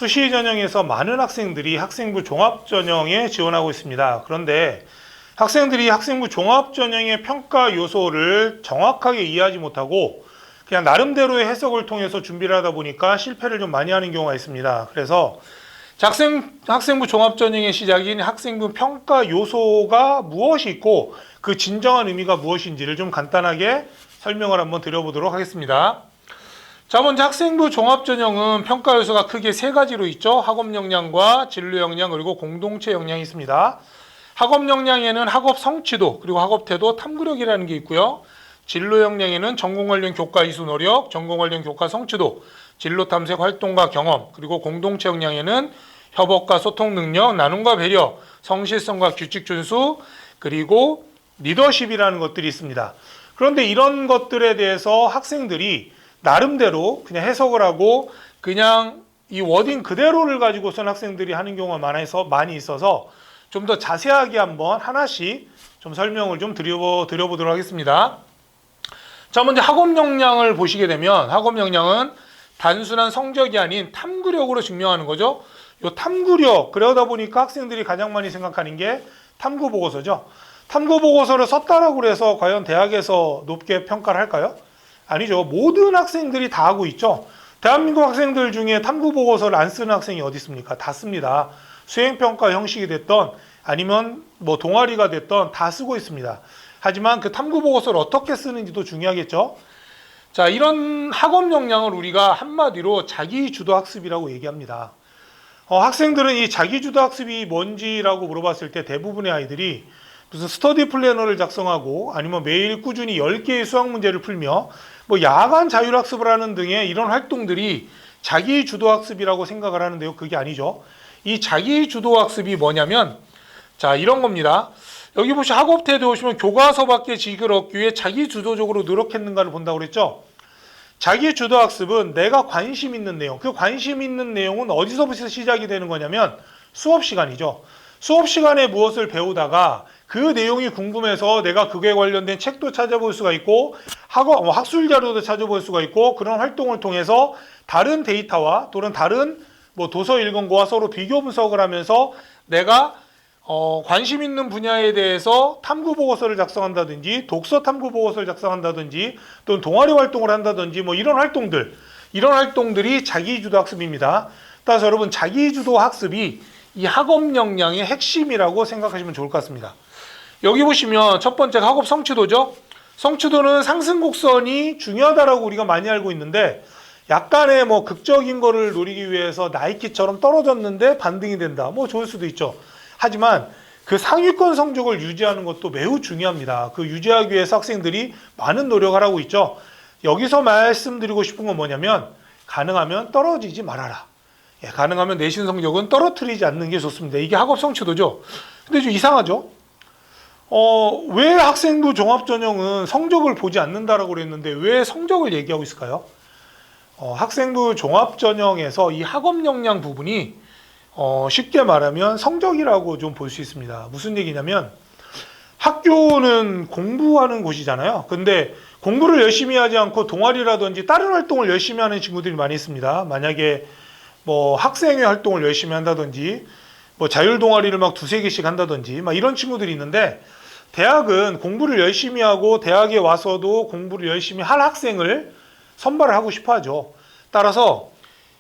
수시 전형에서 많은 학생들이 학생부 종합 전형에 지원하고 있습니다. 그런데 학생들이 학생부 종합 전형의 평가 요소를 정확하게 이해하지 못하고 그냥 나름대로의 해석을 통해서 준비를 하다 보니까 실패를 좀 많이 하는 경우가 있습니다. 그래서 학생부 종합 전형의 시작인 학생부 평가 요소가 무엇이 있고 그 진정한 의미가 무엇인지를 좀 간단하게 설명을 한번 드려보도록 하겠습니다. 자, 먼저 학생부 종합 전형은 평가 요소가 크게 세 가지로 있죠. 학업 역량과 진로 역량 그리고 공동체 역량이 있습니다. 학업 역량에는 학업 성취도 그리고 학업 태도 탐구력이라는 게 있고요. 진로 역량에는 전공 관련 교과 이수 노력, 전공 관련 교과 성취도, 진로 탐색 활동과 경험, 그리고 공동체 역량에는 협업과 소통 능력, 나눔과 배려, 성실성과 규칙 준수, 그리고 리더십이라는 것들이 있습니다. 그런데 이런 것들에 대해서 학생들이 나름대로 그냥 해석을 하고 그냥 이 워딩 그대로를 가지고선 학생들이 하는 경우가 많이 있어서 좀 더 자세하게 한번 하나씩 좀 설명을 좀 드려보도록 하겠습니다. 자, 먼저 학업 역량을 보시게 되면 학업 역량은 단순한 성적이 아닌 탐구력으로 증명하는 거죠. 요 탐구력, 그러다 보니까 학생들이 가장 많이 생각하는 게 탐구 보고서죠. 탐구 보고서를 썼다라고 해서 과연 대학에서 높게 평가를 할까요? 아니죠. 모든 학생들이 다 하고 있죠. 대한민국 학생들 중에 탐구 보고서를 안 쓰는 학생이 어디 있습니까? 다 씁니다. 수행평가 형식이 됐던 아니면 뭐 동아리가 됐던 다 쓰고 있습니다. 하지만 그 탐구 보고서를 어떻게 쓰는지도 중요하겠죠. 자, 이런 학업 역량을 우리가 한마디로 자기주도 학습이라고 얘기합니다. 학생들은 이 자기주도 학습이 뭔지라고 물어봤을 때 대부분의 아이들이 무슨 스터디 플래너를 작성하고 아니면 매일 꾸준히 10개의 수학 문제를 풀며 뭐 야간 자율학습을 하는 등의 이런 활동들이 자기주도학습이라고 생각을 하는데요. 그게 아니죠. 이 자기주도학습이 뭐냐면 자, 이런 겁니다. 여기 보시면 학업태도에 오시면 교과서 밖의 지식을 얻기 위해 자기주도적으로 노력했는가를 본다고 그랬죠. 자기주도학습은 내가 관심 있는 내용, 그 관심 있는 내용은 어디서부터 시작이 되는 거냐면 수업 시간이죠. 수업 시간에 무엇을 배우다가 그 내용이 궁금해서 내가 그에 관련된 책도 찾아볼 수가 있고 학술 자료도 찾아볼 수가 있고 그런 활동을 통해서 다른 데이터와 또는 다른 뭐 도서 읽은 거와 서로 비교 분석을 하면서 내가 관심 있는 분야에 대해서 탐구 보고서를 작성한다든지 독서 탐구 보고서를 작성한다든지 또는 동아리 활동을 한다든지 뭐 이런 활동들이 자기주도 학습입니다. 따라서 여러분 자기주도 학습이 이 학업 역량의 핵심이라고 생각하시면 좋을 것 같습니다. 여기 보시면 첫 번째가 학업 성취도죠. 성취도는 상승 곡선이 중요하다라고 우리가 많이 알고 있는데 약간의 뭐 극적인 거를 노리기 위해서 나이키처럼 떨어졌는데 반등이 된다. 뭐 좋을 수도 있죠. 하지만 그 상위권 성적을 유지하는 것도 매우 중요합니다. 그 유지하기 위해서 학생들이 많은 노력을 하고 있죠. 여기서 말씀드리고 싶은 건 뭐냐면 가능하면 떨어지지 말아라. 가능하면 내신 성적은 떨어뜨리지 않는 게 좋습니다. 이게 학업 성취도죠. 근데 좀 이상하죠? 왜 학생부 종합전형은 성적을 보지 않는다라고 그랬는데 왜 성적을 얘기하고 있을까요? 학생부 종합전형에서 이 학업 역량 부분이 쉽게 말하면 성적이라고 좀 볼 수 있습니다. 무슨 얘기냐면 학교는 공부하는 곳이잖아요. 근데 공부를 열심히 하지 않고 동아리라든지 다른 활동을 열심히 하는 친구들이 많이 있습니다. 만약에 뭐 학생회 활동을 열심히 한다든지 뭐 자율 동아리를 막 두세 개씩 한다든지 막 이런 친구들이 있는데 대학은 공부를 열심히 하고 대학에 와서도 공부를 열심히 할 학생을 선발을 하고 싶어 하죠. 따라서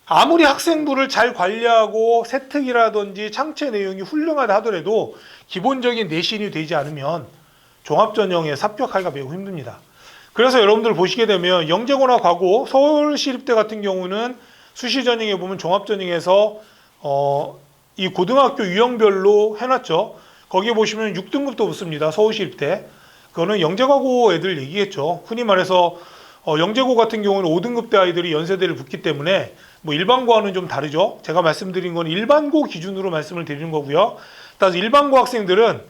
아무리 학생부를 잘 관리하고 세특이라든지 창체 내용이 훌륭하다 하더라도 기본적인 내신이 되지 않으면 종합전형에 합격하기가 매우 힘듭니다. 그래서 여러분들 보시게 되면 영재고나 과고 서울시립대 같은 경우는 수시전형에 보면 종합전형에서 이 고등학교 유형별로 해놨죠. 거기에 보시면 6등급도 붙습니다. 서울시립대. 그거는 영재과고 애들 얘기겠죠. 흔히 말해서 영재고 같은 경우는 5등급대 아이들이 연세대를 붙기 때문에 뭐 일반고와는 좀 다르죠. 제가 말씀드린 건 일반고 기준으로 말씀을 드리는 거고요. 따라서 일반고 학생들은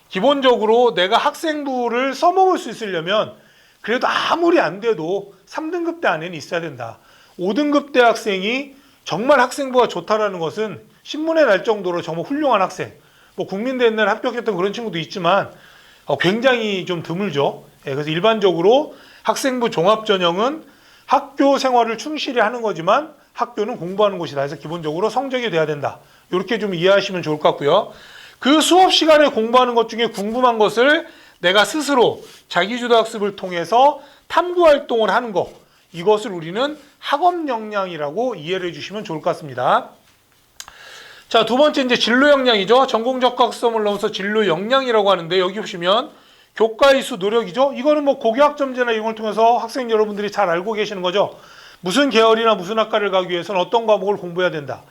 기본적으로 내가 학생부를 써먹을 수 있으려면 그래도 아무리 안 돼도 3등급대 안에는 있어야 된다. 5등급대 학생이 정말 학생부가 좋다라는 것은 신문에 날 정도로 정말 훌륭한 학생, 뭐 국민대 옛날에 합격했던 그런 친구도 있지만 굉장히 좀 드물죠. 그래서 일반적으로 학생부 종합전형은 학교 생활을 충실히 하는 거지만 학교는 공부하는 곳이다. 해서 기본적으로 성적이 돼야 된다. 이렇게 좀 이해하시면 좋을 것 같고요. 그 수업 시간에 공부하는 것 중에 궁금한 것을 내가 스스로 자기주도 학습을 통해서 탐구 활동을 하는 것, 이것을 우리는 학업 역량이라고 이해를 해주시면 좋을 것 같습니다. 자, 두 번째 이제 진로 역량이죠. 전공 적합성을 넘어서 진로 역량이라고 하는데, 여기 보시면 교과 이수 노력이죠. 이거는 뭐 고교학점제나 이걸 통해서 학생 여러분들이 잘 알고 계시는 거죠. 무슨 계열이나 무슨 학과를 가기 위해서는 어떤 과목을 공부해야 된다.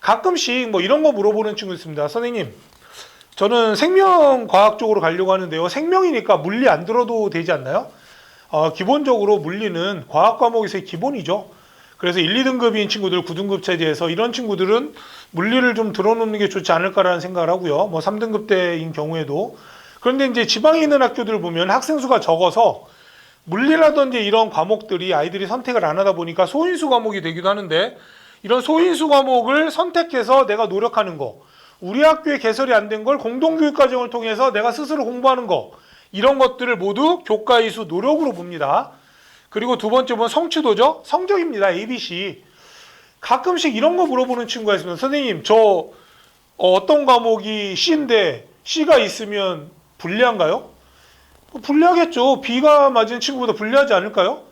가끔씩 뭐 이런 거 물어보는 친구 있습니다. 선생님, 저는 생명과학 쪽으로 가려고 하는데요. 생명이니까 물리 안 들어도 되지 않나요? 기본적으로 물리는 과학 과목에서의 기본이죠. 그래서 1, 2등급인 친구들, 9등급 체제에서 이런 친구들은 물리를 좀 들어놓는 게 좋지 않을까라는 생각을 하고요. 뭐 3등급 때인 경우에도. 그런데 이제 지방에 있는 학교들 보면 학생 수가 적어서 물리라든지 이런 과목들이 아이들이 선택을 안 하다 보니까 소인수 과목이 되기도 하는데, 이런 소인수 과목을 선택해서 내가 노력하는 거, 우리 학교에 개설이 안 된 걸 공동교육과정을 통해서 내가 스스로 공부하는 거, 이런 것들을 모두 교과 이수 노력으로 봅니다. 그리고 두 번째 보면 성취도죠. 성적입니다. ABC. 가끔씩 이런 거 물어보는 친구가 있으면, 선생님 저 어떤 과목이 C인데 C가 있으면 불리한가요? 불리하겠죠. B가 맞은 친구보다 불리하지 않을까요?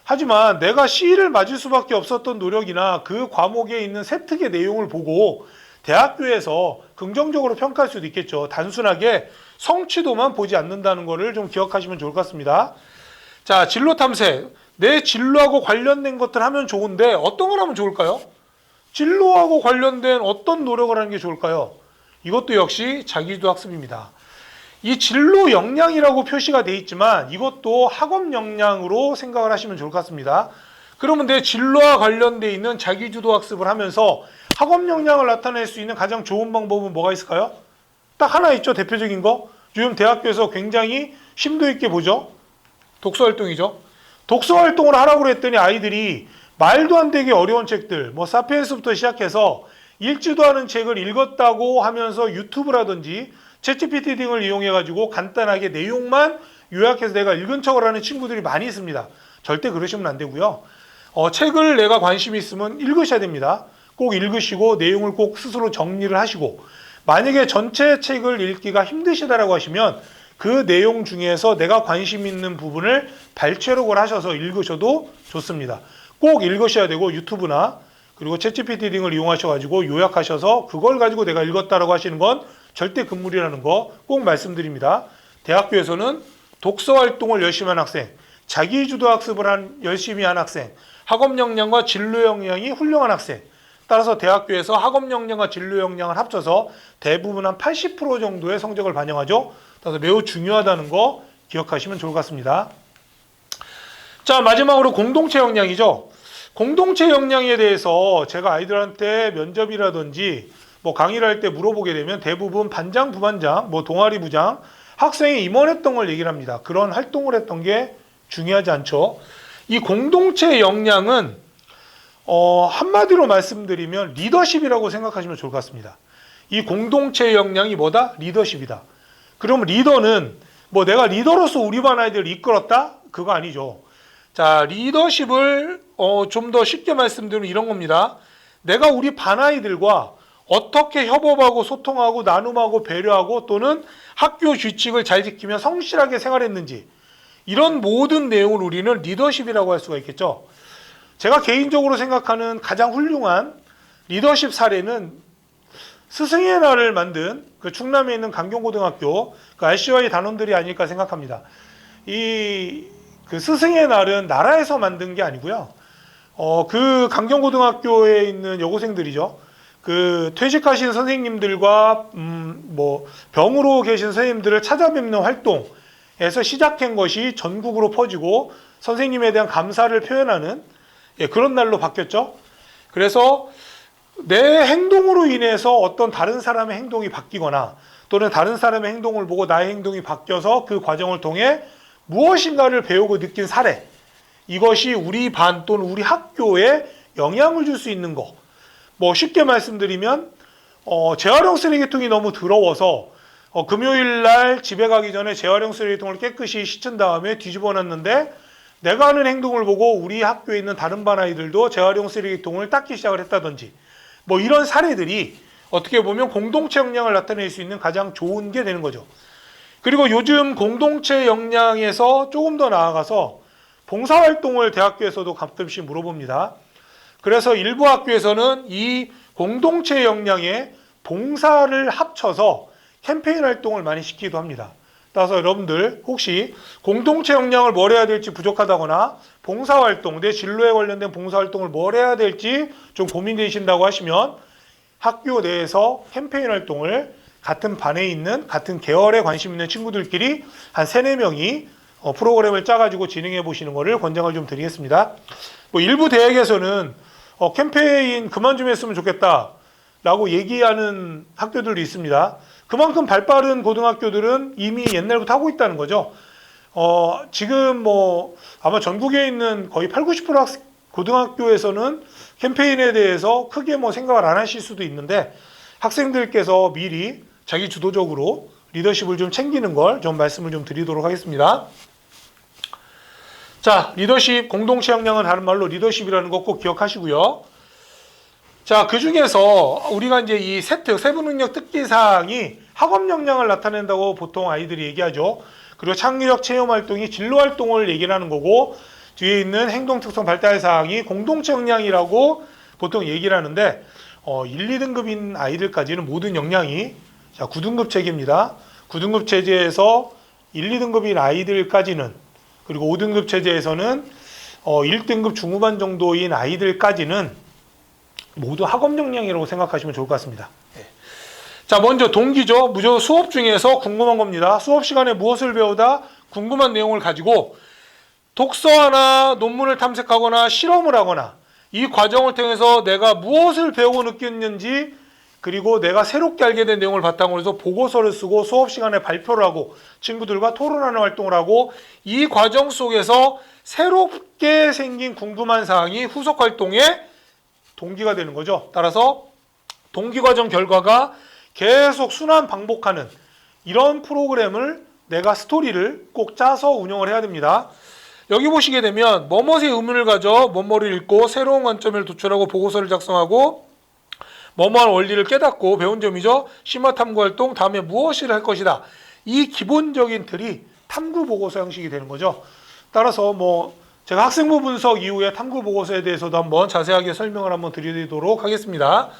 하지만 내가 C를 맞을 수밖에 없었던 노력이나 그 과목에 있는 세특의 내용을 보고 대학교에서 긍정적으로 평가할 수도 있겠죠. 단순하게 성취도만 보지 않는다는 것을 좀 기억하시면 좋을 것 같습니다. 자, 진로 탐색. 내 진로하고 관련된 것들 하면 좋은데 어떤 걸 하면 좋을까요? 진로하고 관련된 어떤 노력을 하는 게 좋을까요? 이것도 역시 자기주도 학습입니다. 이 진로 역량이라고 표시가 되어 있지만 이것도 학업 역량으로 생각을 하시면 좋을 것 같습니다. 그러면 내 진로와 관련되어 있는 자기주도 학습을 하면서 학업 역량을 나타낼 수 있는 가장 좋은 방법은 뭐가 있을까요? 딱 하나 있죠. 대표적인 거. 요즘 대학교에서 굉장히 심도 있게 보죠. 독서활동이죠. 독서활동을 하라고 했더니 아이들이 말도 안 되게 어려운 책들, 뭐 사피엔스부터 시작해서 읽지도 않은 책을 읽었다고 하면서 유튜브라든지 챗GPT 등을 이용해가지고 간단하게 내용만 요약해서 내가 읽은 척을 하는 친구들이 많이 있습니다. 절대 그러시면 안 되고요. 책을 내가 관심이 있으면 읽으셔야 됩니다. 꼭 읽으시고 내용을 꼭 스스로 정리를 하시고, 만약에 전체 책을 읽기가 힘드시다라고 하시면 그 내용 중에서 내가 관심 있는 부분을 발췌록을 하셔서 읽으셔도 좋습니다. 꼭 읽으셔야 되고, 유튜브나 그리고 챗GPT 등을 이용하셔가지고 요약하셔서 그걸 가지고 내가 읽었다라고 하시는 건 절대 금물이라는 거 꼭 말씀드립니다. 대학교에서는 독서 활동을 열심히 한 학생, 자기주도 학습을 열심히 한 학생, 학업 역량과 진로 역량이 훌륭한 학생, 따라서 대학교에서 학업 역량과 진로 역량을 합쳐서 대부분 한 80% 정도의 성적을 반영하죠. 따라서 매우 중요하다는 거 기억하시면 좋을 것 같습니다. 자, 마지막으로 공동체 역량이죠. 공동체 역량에 대해서 제가 아이들한테 면접이라든지 뭐 강의를 할 때 물어보게 되면 대부분 반장, 부반장, 뭐 동아리 부장, 학생이 임원했던 걸 얘기를 합니다. 그런 활동을 했던 게 중요하지 않죠. 이 공동체 역량은 한마디로 말씀드리면 리더십이라고 생각하시면 좋을 것 같습니다. 이 공동체 역량이 뭐다? 리더십이다. 그럼 리더는 뭐 내가 리더로서 우리 반 아이들을 이끌었다? 그거 아니죠. 자, 리더십을 좀 더 쉽게 말씀드리면 이런 겁니다. 내가 우리 반 아이들과 어떻게 협업하고 소통하고 나눔하고 배려하고 또는 학교 규칙을 잘 지키며 성실하게 생활했는지, 이런 모든 내용을 우리는 리더십이라고 할 수가 있겠죠. 제가 개인적으로 생각하는 가장 훌륭한 리더십 사례는 스승의 날을 만든 그 충남에 있는 강경고등학교 그 RCY 단원들이 아닐까 생각합니다. 그 스승의 날은 나라에서 만든 게 아니고요. 그 강경고등학교에 있는 여고생들이죠. 그 퇴직하신 선생님들과 뭐 병으로 계신 선생님들을 찾아뵙는 활동에서 시작한 것이 전국으로 퍼지고 선생님에 대한 감사를 표현하는 그런 날로 바뀌었죠. 그래서 내 행동으로 인해서 어떤 다른 사람의 행동이 바뀌거나 또는 다른 사람의 행동을 보고 나의 행동이 바뀌어서 그 과정을 통해 무엇인가를 배우고 느낀 사례, 이것이 우리 반 또는 우리 학교에 영향을 줄 수 있는 거. 뭐 쉽게 말씀드리면 재활용 쓰레기통이 너무 더러워서 금요일 날 집에 가기 전에 재활용 쓰레기통을 깨끗이 씻은 다음에 뒤집어 놨는데 내가 하는 행동을 보고 우리 학교에 있는 다른 반 아이들도 재활용 쓰레기통을 닦기 시작을 했다든지 뭐 이런 사례들이 어떻게 보면 공동체 역량을 나타낼 수 있는 가장 좋은 게 되는 거죠. 그리고 요즘 공동체 역량에서 조금 더 나아가서 봉사활동을 대학교에서도 가끔씩 물어봅니다. 그래서 일부 학교에서는 이 공동체 역량에 봉사를 합쳐서 캠페인 활동을 많이 시키기도 합니다. 따라서 여러분들 혹시 공동체 역량을 뭘 해야 될지 부족하다거나 봉사활동, 내 진로에 관련된 봉사활동을 뭘 해야 될지 좀 고민되신다고 하시면 학교 내에서 캠페인 활동을 같은 반에 있는 같은 계열에 관심 있는 친구들끼리 한 3, 4명이 프로그램을 짜가지고 진행해 보시는 것을 권장을 좀 드리겠습니다. 뭐 일부 대학에서는 캠페인 그만 좀 했으면 좋겠다 라고 얘기하는 학교들도 있습니다. 그만큼 발빠른 고등학교들은 이미 옛날부터 하고 있다는 거죠. 지금 뭐 아마 전국에 있는 거의 8, 90% 고등학교에서는 캠페인에 대해서 크게 뭐 생각을 안 하실 수도 있는데 학생들께서 미리 자기 주도적으로 리더십을 좀 챙기는 걸 좀 말씀을 좀 드리도록 하겠습니다. 자, 리더십, 공동체 역량은 다른 말로 리더십이라는 거 꼭 기억하시고요. 자, 그 중에서 우리가 이제 이 세부 능력 특기 사항이 학업 역량을 나타낸다고 보통 아이들이 얘기하죠. 그리고 창의력 체험 활동이 진로 활동을 얘기를 하는 거고, 뒤에 있는 행동 특성 발달 사항이 공동체 역량이라고 보통 얘기를 하는데, 1, 2등급인 아이들까지는 모든 역량이, 자, 9등급 체계입니다. 9등급 체제에서 1, 2등급인 아이들까지는, 그리고 5등급 체제에서는 1등급 중후반 정도인 아이들까지는 모두 학업 역량이라고 생각하시면 좋을 것 같습니다. 자, 먼저 동기죠. 무조건 수업 중에서 궁금한 겁니다. 수업 시간에 무엇을 배우다 궁금한 내용을 가지고 독서하나 논문을 탐색하거나 실험을 하거나 이 과정을 통해서 내가 무엇을 배우고 느꼈는지, 그리고 내가 새롭게 알게 된 내용을 바탕으로 해서 보고서를 쓰고 수업 시간에 발표를 하고 친구들과 토론하는 활동을 하고, 이 과정 속에서 새롭게 생긴 궁금한 사항이 후속 활동의 동기가 되는 거죠. 따라서 동기과정 결과가 계속 순환 반복하는 이런 프로그램을, 내가 스토리를 꼭 짜서 운영을 해야 됩니다. 여기 보시게 되면 뭐뭇의 의문을 가져 뭐뭐를 읽고 새로운 관점을 도출하고 보고서를 작성하고 뭐뭐한 원리를 깨닫고 배운 점이죠. 심화 탐구 활동, 다음에 무엇을 할 것이다. 이 기본적인 틀이 탐구 보고서 형식이 되는 거죠. 따라서 뭐 제가 학생부 분석 이후에 탐구 보고서에 대해서도 한번 자세하게 설명을 한번 드리도록 하겠습니다.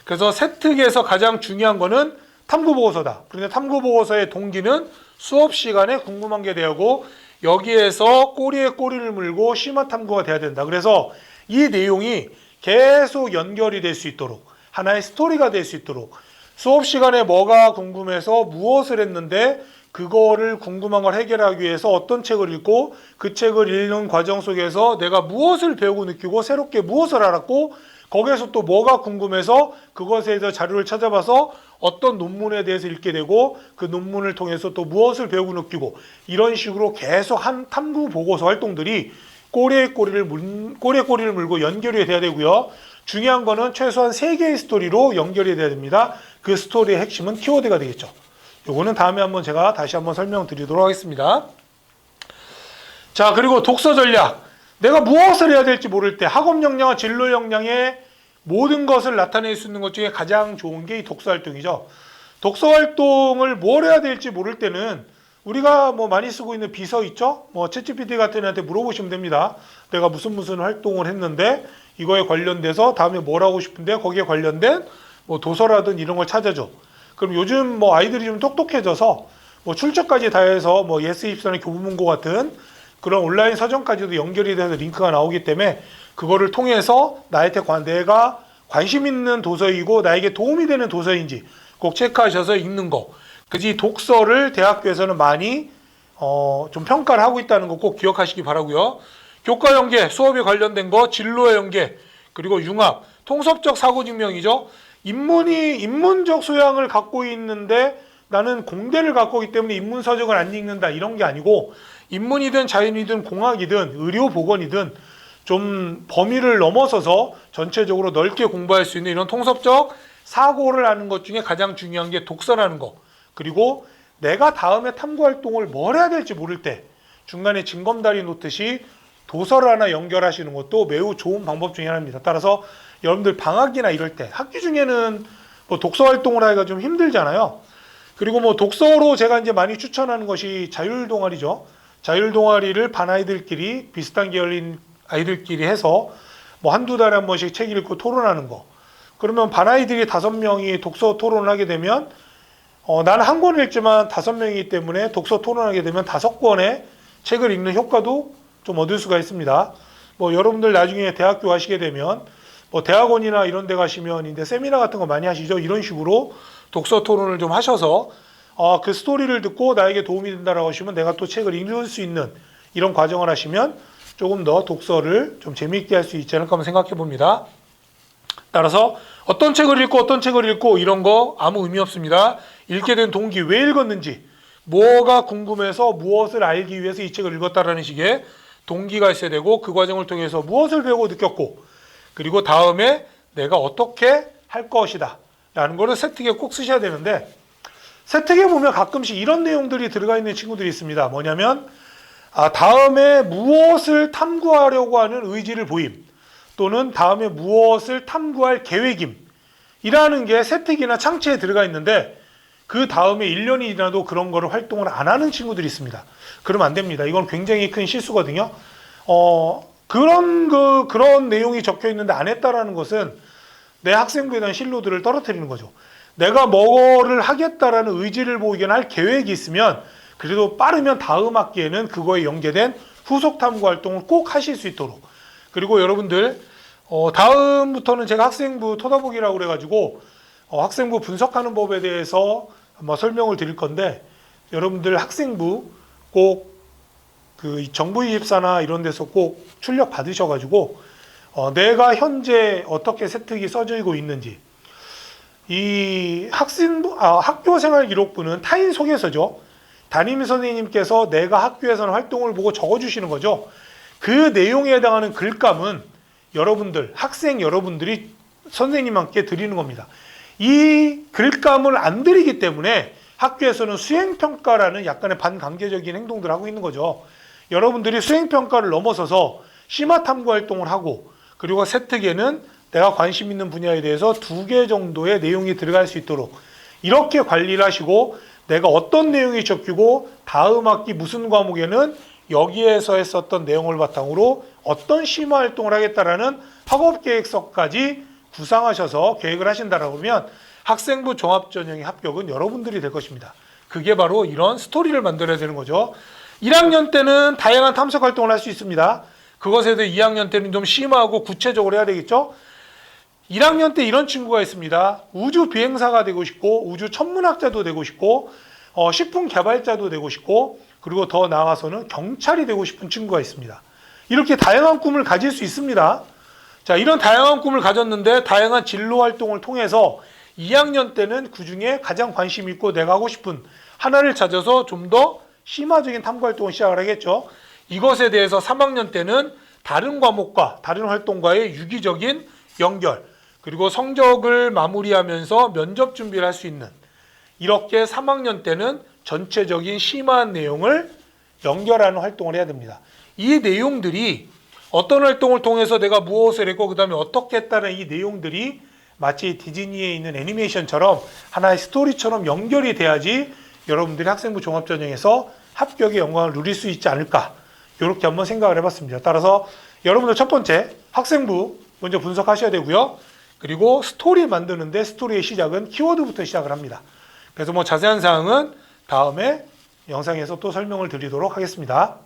그래서 세특에서 가장 중요한 거는 탐구 보고서다. 그런데 탐구 보고서의 동기는 수업 시간에 궁금한 게 되고, 여기에서 꼬리에 꼬리를 물고 심화 탐구가 돼야 된다. 그래서 이 내용이 계속 연결이 될 수 있도록, 하나의 스토리가 될 수 있도록, 수업 시간에 뭐가 궁금해서 무엇을 했는데 그거를 궁금한 걸 해결하기 위해서 어떤 책을 읽고 그 책을 읽는 과정 속에서 내가 무엇을 배우고 느끼고 새롭게 무엇을 알았고, 거기에서 또 뭐가 궁금해서 그것에 대해서 자료를 찾아봐서 어떤 논문에 대해서 읽게 되고 그 논문을 통해서 또 무엇을 배우고 느끼고, 이런 식으로 계속 한 탐구 보고서 활동들이 꼬리에 꼬리를 물고 연결이 돼야 되고요. 중요한 거는 최소한 3개의 스토리로 연결이 돼야 됩니다. 그 스토리의 핵심은 키워드가 되겠죠. 요거는 다음에 한번 제가 다시 한번 설명드리도록 하겠습니다. 자, 그리고 독서 전략. 내가 무엇을 해야 될지 모를 때 학업 역량과 진로 역량의 모든 것을 나타낼 수 있는 것 중에 가장 좋은 게 이 독서 활동이죠. 독서 활동을 뭘 해야 될지 모를 때는 우리가 뭐 많이 쓰고 있는 비서 있죠? 뭐 챗GPT 같은 애한테 물어보시면 됩니다. 내가 무슨 활동을 했는데 이거에 관련돼서 다음에 뭘 하고 싶은데 거기에 관련된 뭐 도서라든 이런 걸 찾아줘. 그럼 요즘 뭐 아이들이 좀 똑똑해져서 뭐 출처까지 다 해서 뭐 예스입사나 교보문고 같은 그런 온라인 서점까지도 연결이 돼서 링크가 나오기 때문에 그거를 통해서 내가 관심 있는 도서이고 나에게 도움이 되는 도서인지 꼭 체크하셔서 읽는 거. 그지 독서를 대학교에서는 많이 좀 평가를 하고 있다는 거 꼭 기억하시기 바라고요. 교과 연계, 수업에 관련된 거, 진로의 연계, 그리고 융합, 통섭적 사고 증명이죠. 인문적 소양을 갖고 있는데 나는 공대를 갖고 있기 때문에 인문서적을 안 읽는다, 이런 게 아니고, 인문이든 자연이든 공학이든 의료보건이든 좀 범위를 넘어서서 전체적으로 넓게 공부할 수 있는 이런 통섭적 사고를 하는 것 중에 가장 중요한 게 독서라는 거. 그리고 내가 다음에 탐구 활동을 뭘 해야 될지 모를 때 중간에 징검다리 놓듯이 도서를 하나 연결하시는 것도 매우 좋은 방법 중에 하나입니다. 따라서 여러분들 방학이나 이럴 때 학기 중에는 뭐 독서 활동을 하기가 좀 힘들잖아요. 그리고 뭐 독서로 제가 이제 많이 추천하는 것이 자율 동아리죠. 자율 동아리를 반 아이들끼리 비슷한 계열인 아이들끼리 해서 뭐 한두 달에 한 번씩 책 읽고 토론하는 거. 그러면 반 아이들이 5명이 독서 토론을 하게 되면 나는 한 권 읽지만 5명이기 때문에 독서 토론하게 되면 5권의 책을 읽는 효과도 좀 얻을 수가 있습니다. 뭐 여러분들 나중에 대학교 가시게 되면 뭐 대학원이나 이런 데 가시면 이제 세미나 같은 거 많이 하시죠. 이런 식으로 독서 토론을 좀 하셔서 그 스토리를 듣고 나에게 도움이 된다라고 하시면 내가 또 책을 읽을 수 있는 이런 과정을 하시면 조금 더 독서를 좀 재미있게 할 수 있지 않을까 한번 생각해 봅니다. 따라서 어떤 책을 읽고 어떤 책을 읽고 이런 거 아무 의미 없습니다. 읽게 된 동기, 왜 읽었는지, 뭐가 궁금해서 무엇을 알기 위해서 이 책을 읽었다라는 식의 동기가 있어야 되고 그 과정을 통해서 무엇을 배우고 느꼈고 그리고 다음에 내가 어떻게 할 것이다 라는 거를 세특에 꼭 쓰셔야 되는데 세특에 보면 가끔씩 이런 내용들이 들어가 있는 친구들이 있습니다. 뭐냐면 다음에 무엇을 탐구하려고 하는 의지를 보임 또는 다음에 무엇을 탐구할 계획임 이라는 게 세특이나 창체에 들어가 있는데 그 다음에 1년이 지나도 그런 거를 활동을 안 하는 친구들이 있습니다. 그러면 안 됩니다. 이건 굉장히 큰 실수거든요. 그런 내용이 적혀 있는데 안 했다라는 것은 내 학생부에 대한 신뢰도를 떨어뜨리는 거죠. 내가 뭐를 하겠다라는 의지를 보이거나 할 계획이 있으면 그래도 빠르면 다음 학기에는 그거에 연계된 후속 탐구 활동을 꼭 하실 수 있도록 그리고 여러분들 다음부터는 제가 학생부 토다보기라고 그래가지고 학생부 분석하는 법에 대해서 한번 설명을 드릴 건데 여러분들 학생부 꼭 그 정부24나 이런 데서 꼭 출력 받으셔가지고 내가 현재 어떻게 세특이 써져 있는지 이 학교생활 기록부는 타인 소개서죠. 담임 선생님께서 내가 학교에서는 활동을 보고 적어주시는 거죠. 그 내용에 해당하는 글감은 여러분들 학생 여러분들이 선생님께 드리는 겁니다. 이 글감을 안 드리기 때문에 학교에서는 수행평가라는 약간의 반강제적인 행동들을 하고 있는 거죠. 여러분들이 수행평가를 넘어서서 심화 탐구 활동을 하고 그리고 세특에는 내가 관심 있는 분야에 대해서 2개 정도의 내용이 들어갈 수 있도록 이렇게 관리를 하시고 내가 어떤 내용이 적히고 다음 학기 무슨 과목에는 여기에서 했었던 내용을 바탕으로 어떤 심화 활동을 하겠다라는 학업계획서까지 구상하셔서 계획을 하신다라고 하면 학생부 종합전형의 합격은 여러분들이 될 것입니다. 그게 바로 이런 스토리를 만들어야 되는 거죠. 1학년 때는 다양한 탐색 활동을 할 수 있습니다. 그것에 대해 2학년 때는 좀 심하고 구체적으로 해야 되겠죠. 1학년 때 이런 친구가 있습니다. 우주 비행사가 되고 싶고 우주 천문학자도 되고 싶고 식품 개발자도 되고 싶고 그리고 더 나아가서는 경찰이 되고 싶은 친구가 있습니다. 이렇게 다양한 꿈을 가질 수 있습니다. 자, 이런 다양한 꿈을 가졌는데 다양한 진로 활동을 통해서 2학년 때는 그 중에 가장 관심 있고 내가 하고 싶은 하나를 찾아서 좀 더 심화적인 탐구 활동을 시작을 하겠죠. 이것에 대해서 3학년 때는 다른 과목과 다른 활동과의 유기적인 연결 그리고 성적을 마무리하면서 면접 준비를 할 수 있는 이렇게 3학년 때는 전체적인 심화한 내용을 연결하는 활동을 해야 됩니다. 이 내용들이 어떤 활동을 통해서 내가 무엇을 했고 그 다음에 어떻게 했다는 이 내용들이 마치 디즈니에 있는 애니메이션처럼 하나의 스토리처럼 연결이 돼야지 여러분들이 학생부 종합전형에서 합격의 영광을 누릴 수 있지 않을까 이렇게 한번 생각을 해봤습니다. 따라서 여러분들 첫 번째 학생부 먼저 분석하셔야 되고요. 그리고 스토리 만드는데 스토리의 시작은 키워드부터 시작을 합니다. 그래서 뭐 자세한 사항은 다음에 영상에서 또 설명을 드리도록 하겠습니다.